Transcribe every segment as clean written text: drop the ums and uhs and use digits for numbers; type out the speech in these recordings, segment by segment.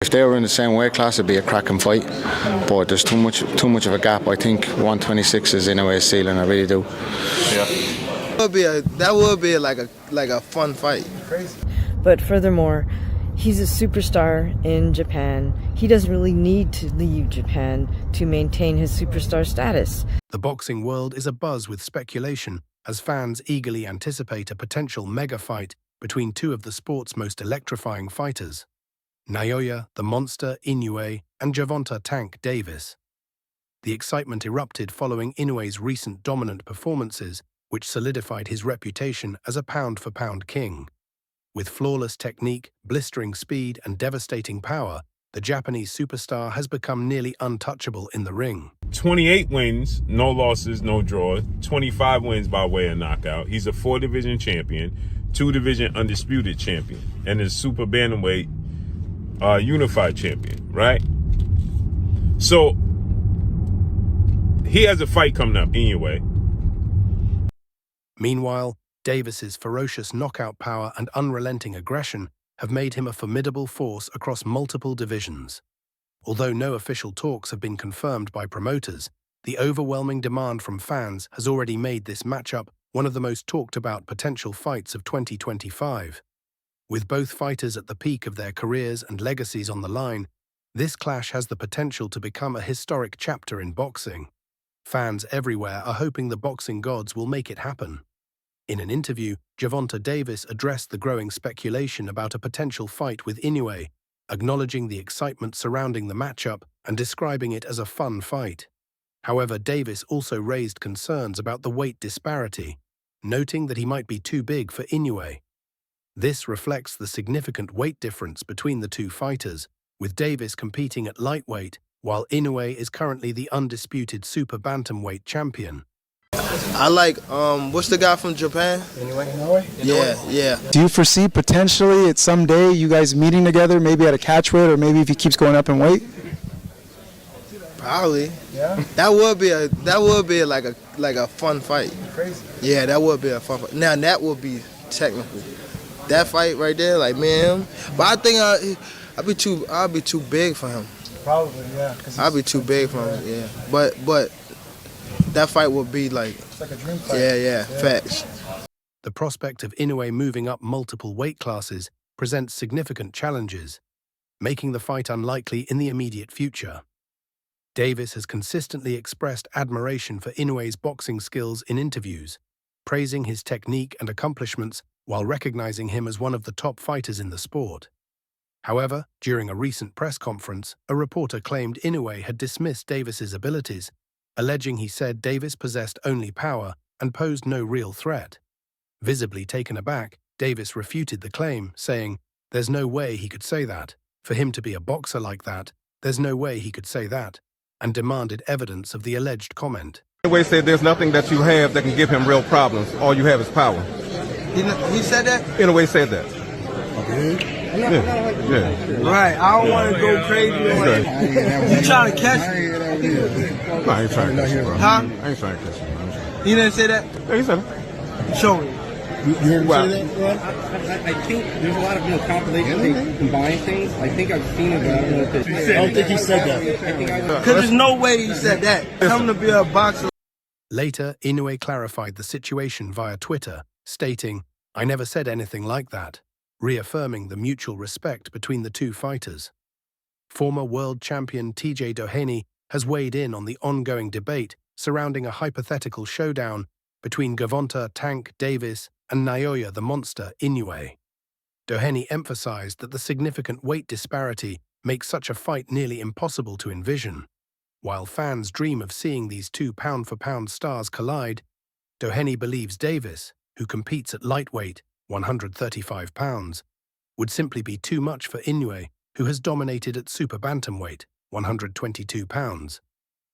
If they were in the same weight class, it'd be a cracking fight. But there's too much of a gap. I think 126 is Inoue's ceiling. I really do. Yeah. That would be like a fun fight. Crazy. But furthermore, he's a superstar in Japan. He doesn't really need to leave Japan to maintain his superstar status. The boxing world is abuzz with speculation as fans eagerly anticipate a potential mega fight between two of the sport's most electrifying fighters, Naoya the Monster Inoue and Gervonta Tank Davis. The excitement erupted following Inoue's recent dominant performances, which solidified his reputation as a pound-for-pound king. With flawless technique, blistering speed, and devastating power, the Japanese superstar has become nearly untouchable in the ring. 28 wins, no losses, no draws, 25 wins by way of knockout. He's a 4-division champion, 2-division undisputed champion, and is super bantamweight unified champion, right? So he has a fight coming up anyway. Meanwhile, Davis's ferocious knockout power and unrelenting aggression have made him a formidable force across multiple divisions. Although no official talks have been confirmed by promoters, the overwhelming demand from fans has already made this matchup one of the most talked-about potential fights of 2025. With both fighters at the peak of their careers and legacies on the line, this clash has the potential to become a historic chapter in boxing. Fans everywhere are hoping the boxing gods will make it happen. In an interview, Gervonta Davis addressed the growing speculation about a potential fight with Inoue, acknowledging the excitement surrounding the matchup and describing it as a fun fight. However, Davis also raised concerns about the weight disparity, noting that he might be too big for Inoue. This reflects the significant weight difference between the two fighters, with Davis competing at lightweight, while Inoue is currently the undisputed super bantamweight champion. I like, what's the guy from Japan? Inoue? Yeah. Do you foresee potentially at some day you guys meeting together, maybe at a catch weight, or maybe if he keeps going up in weight? Probably. Yeah. That would be like a fun fight. Crazy. Yeah, that would be a fun fight. Now that would be technical. That fight right there, like me and him. But I think I'll be too big for him. Probably, yeah. I'll be too big for him. Yeah. But that fight would be like. It's like a dream fight. Yeah. Facts. The prospect of Inoue moving up multiple weight classes presents significant challenges, making the fight unlikely in the immediate future. Davis has consistently expressed admiration for Inoue's boxing skills in interviews, praising his technique and accomplishments while recognizing him as one of the top fighters in the sport. However, during a recent press conference, a reporter claimed Inoue had dismissed Davis's abilities, alleging he said Davis possessed only power and posed no real threat. Visibly taken aback, Davis refuted the claim, saying, "There's no way he could say that. For him to be a boxer like that, there's no way he could say that," and demanded evidence of the alleged comment. Inoue said there's nothing that you have that can give him real problems. All you have is power. He said that? Inoue said that. Yeah. Right. I don't want to go crazy. You trying to catch me? No, I ain't trying to catch you, bro. Huh? I ain't trying to catch you. He didn't say that? Yeah, he said it. Show me. You heard him say that? I think there's a lot of compilation things, combine things. I think I've seen it, but I don't know if it's... I don't think he said that. Because there's no way he said that. Tell him to be a boxer. Later, Inoue clarified the situation via Twitter, stating, "I never said anything like that," reaffirming the mutual respect between the two fighters. Former world champion TJ Doheny has weighed in on the ongoing debate surrounding a hypothetical showdown between Gervonta Tank Davis and Naoya the Monster Inoue. Doheny emphasized that the significant weight disparity makes such a fight nearly impossible to envision. While fans dream of seeing these two pound-for-pound stars collide, Doheny believes Davis, who competes at lightweight, 135 pounds, would simply be too much for Inoue, who has dominated at super bantamweight, 122 pounds.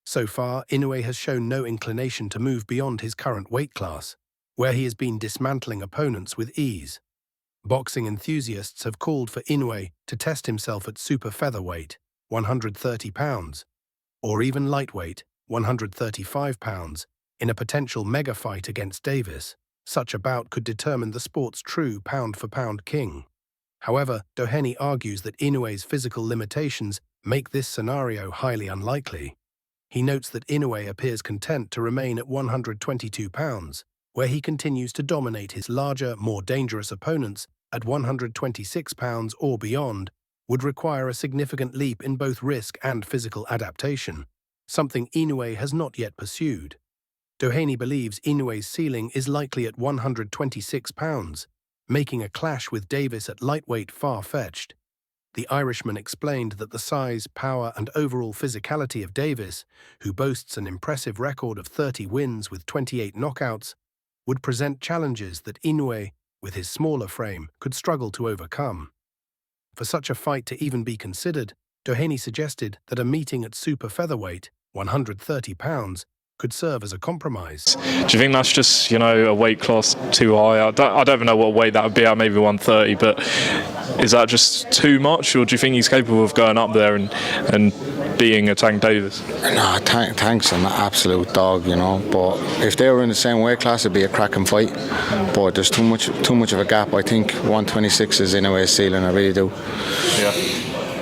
So far, Inoue has shown no inclination to move beyond his current weight class, where he has been dismantling opponents with ease. Boxing enthusiasts have called for Inoue to test himself at super featherweight, 130 pounds, or even lightweight, 135 pounds, in a potential mega fight against Davis. Such a bout could determine the sport's true pound-for-pound king. However, Doheny argues that Inoue's physical limitations make this scenario highly unlikely. He notes that Inoue appears content to remain at 122 pounds, where he continues to dominate his larger, more dangerous opponents at 126 pounds or beyond, would require a significant leap in both risk and physical adaptation, something Inoue has not yet pursued. Doheny believes Inoue's ceiling is likely at 126 pounds, making a clash with Davis at lightweight far-fetched. The Irishman explained that the size, power, and overall physicality of Davis, who boasts an impressive record of 30 wins with 28 knockouts, would present challenges that Inoue, with his smaller frame, could struggle to overcome. For such a fight to even be considered, Doheny suggested that a meeting at super featherweight, 130 pounds, could serve as a compromise. Do you think that's just, a weight class too high? I don't even know what weight that would be at, maybe 130, but is that just too much, or do you think he's capable of going up there and beating a Tank Davis? No, Tank's an absolute dog, but if they were in the same weight class, it'd be a cracking fight. But there's too much of a gap. I think 126 is Inoue's ceiling, I really do. Yeah.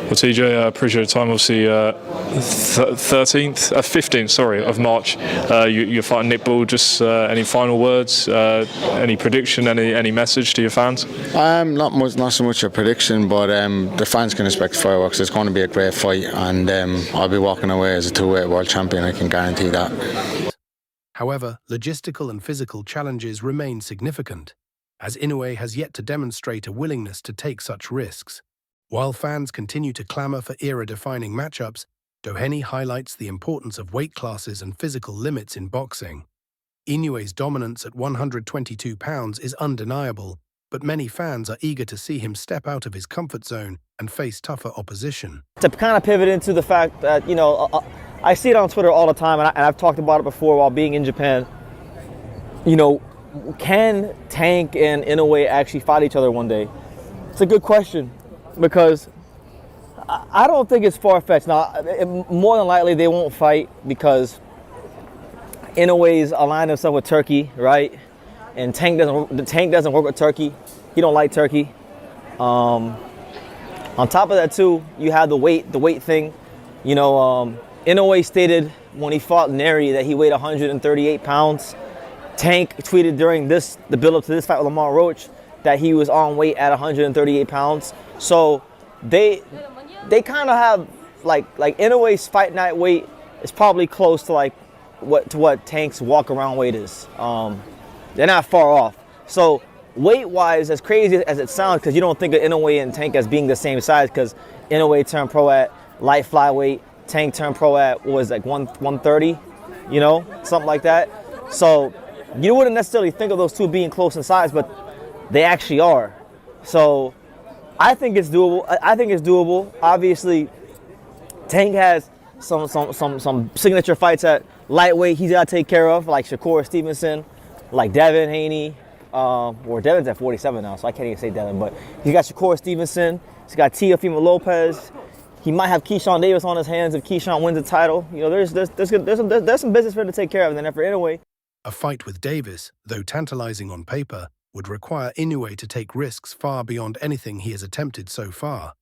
Well, TJ, I appreciate your time. Obviously, 15th of March, you're fighting Nick Bull. Just any final words, any prediction, any message to your fans? Not so much a prediction, but the fans can expect fireworks. It's going to be a great fight, and I'll be walking away as a two-weight world champion. I can guarantee that. However, logistical and physical challenges remain significant, as Inoue has yet to demonstrate a willingness to take such risks. While fans continue to clamour for era-defining matchups, Doheny highlights the importance of weight classes and physical limits in boxing. Inoue's dominance at 122 pounds is undeniable, but many fans are eager to see him step out of his comfort zone and face tougher opposition. To kind of pivot into the fact that, I see it on Twitter all the time, and I've talked about it before while being in Japan. Can Tank and Inoue actually fight each other one day? It's a good question. Because I don't think it's far-fetched. Now, more than likely they won't fight because Inoue's aligned himself with Turkey, right? And Tank doesn't work with Turkey. He don't like Turkey. On top of that, too, you have the weight thing. Inoue stated when he fought Neri that he weighed 138 pounds. Tank tweeted during the build-up to this fight with Lamar Roach that he was on weight at 138 pounds. So they kind of have like Inoue's fight night weight is probably close to what Tank's walk around weight is. They're not far off. So weight wise, as crazy as it sounds, because you don't think of Inoue and Tank as being the same size, because Inoue turned pro at light flyweight, Tank turned pro at 130, something like that. So you wouldn't necessarily think of those two being close in size, but they actually are. So I think it's doable. Obviously, Tank has some signature fights at lightweight he's got to take care of, like Shakur Stevenson, like Devin Haney, or Devin's at 47 now, so I can't even say Devin, but he's got Shakur Stevenson, he's got Teofimo Lopez, he might have Keyshawn Davis on his hands if Keyshawn wins the title. There's some business for him to take care of, and then for Inoue. A fight with Davis, though tantalizing on paper, would require Inoue to take risks far beyond anything he has attempted so far.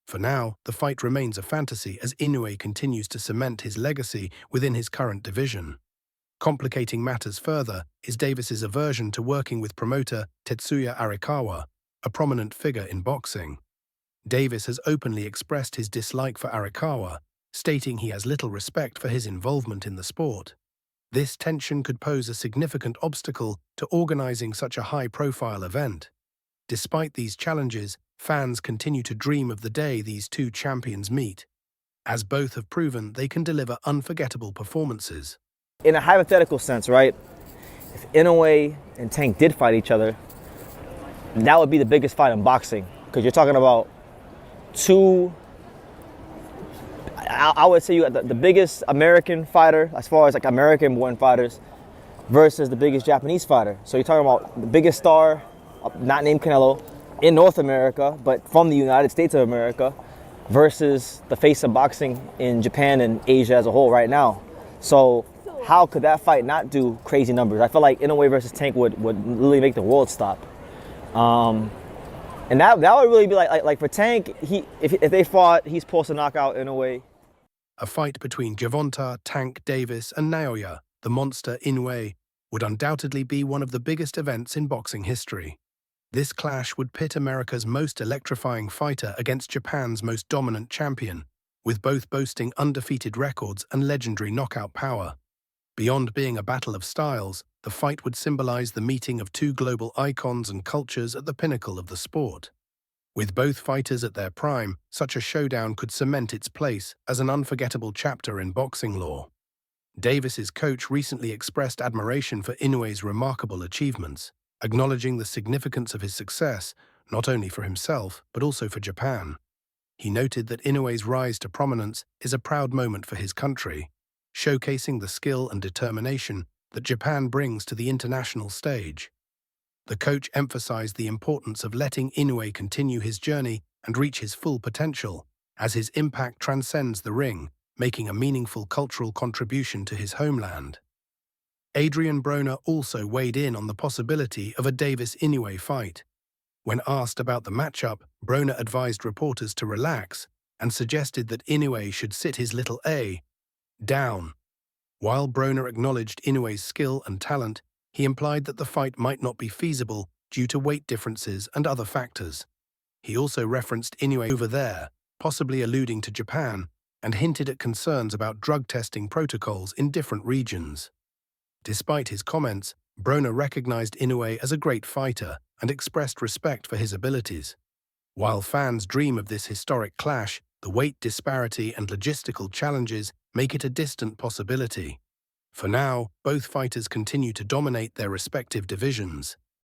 For now, the fight remains a fantasy as Inoue continues to cement his legacy within his current division. Complicating matters further is Davis's aversion to working with promoter Tetsuya Arikawa, a prominent figure in boxing. Davis has openly expressed his dislike for Arikawa, stating he has little respect for his involvement in the sport. This tension could pose a significant obstacle to organizing such a high-profile event. Despite these challenges, fans continue to dream of the day these two champions meet, as both have proven they can deliver unforgettable performances. In a hypothetical sense, right, if Inoue and Tank did fight each other, that would be the biggest fight in boxing, because you're talking about two, I would say you got the biggest American fighter, as far as American-born fighters, versus the biggest Japanese fighter. So you're talking about the biggest star, not named Canelo, in North America, but from the United States of America, versus the face of boxing in Japan and Asia as a whole right now. So how could that fight not do crazy numbers? I feel like Inoue versus Tank would literally make the world stop. And that would really be like for Tank, if they fought, he's supposed to knock out Inoue. A fight between Gervonta, Tank Davis and Naoya, the monster Inoue, would undoubtedly be one of the biggest events in boxing history. This clash would pit America's most electrifying fighter against Japan's most dominant champion, with both boasting undefeated records and legendary knockout power. Beyond being a battle of styles, the fight would symbolize the meeting of two global icons and cultures at the pinnacle of the sport. With both fighters at their prime, such a showdown could cement its place as an unforgettable chapter in boxing lore. Davis's coach recently expressed admiration for Inoue's remarkable achievements, acknowledging the significance of his success, not only for himself, but also for Japan. He noted that Inoue's rise to prominence is a proud moment for his country, showcasing the skill and determination that Japan brings to the international stage. The coach emphasized the importance of letting Inoue continue his journey and reach his full potential, as his impact transcends the ring, making a meaningful cultural contribution to his homeland. Adrian Broner also weighed in on the possibility of a Davis-Inoue fight. When asked about the matchup, Broner advised reporters to relax and suggested that Inoue should sit his little A down. While Broner acknowledged Inoue's skill and talent, he implied that the fight might not be feasible due to weight differences and other factors. He also referenced Inoue over there, possibly alluding to Japan, and hinted at concerns about drug testing protocols in different regions. Despite his comments, Broner recognized Inoue as a great fighter and expressed respect for his abilities. While fans dream of this historic clash, the weight disparity and logistical challenges make it a distant possibility. For now, both fighters continue to dominate their respective divisions.